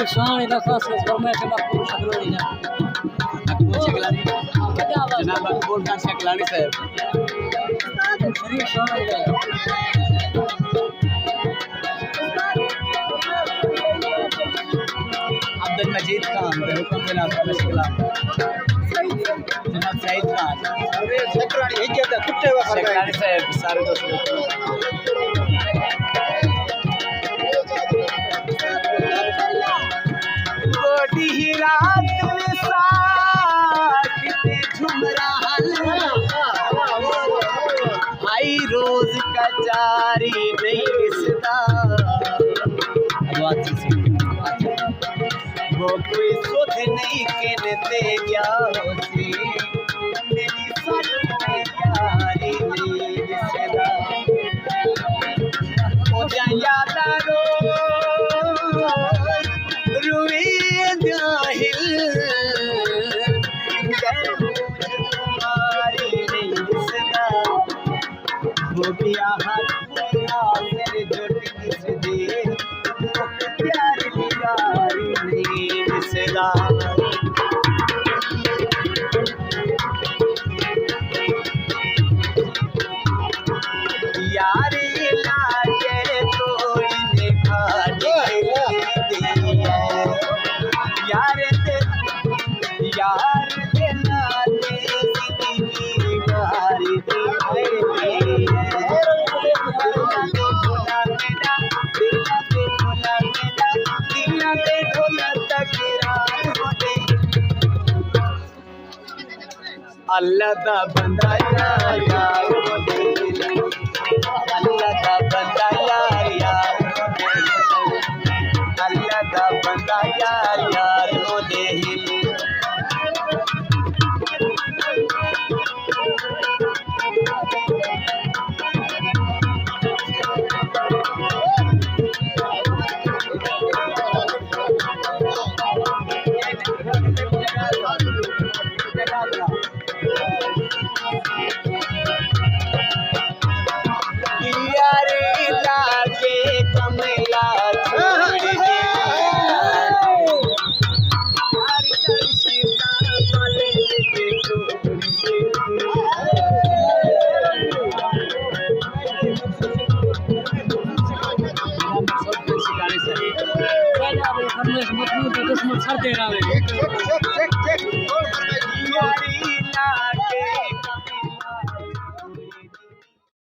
शरीक शान खास फरमाइश मकबूल शकलानी मकबूल शकलानी जनाब मकबूल खान शकलानी साहब शरीक शान अब्दुल मजीद खान हुक्म जनाब शकलानी जनाब सईद खान शकलानी एक जगह कुत्ते व शकलानी साहब सारे दोस्तों गोटी ही रात में साथ झूम रहा आई रोज का जारी नहीं रिश्ता वो कोई सुध नहीं कहते क्या होती मेरी सुध में जारी नहीं रिश्ता हो जा याद रुई जाहिल तुम्हारी नहीं रिश्ता वो भी आहत सिर जुट दे प्यार निगारी नहीं रिश्ता यारी लागे कोई निभाने दिया यार यार दिलाने जिंदगी गारी दी अल्लाह दा बंदा यार यार अल्लाह दा बंदा यार यार अल्लाह दा बंदा यार यार हो दे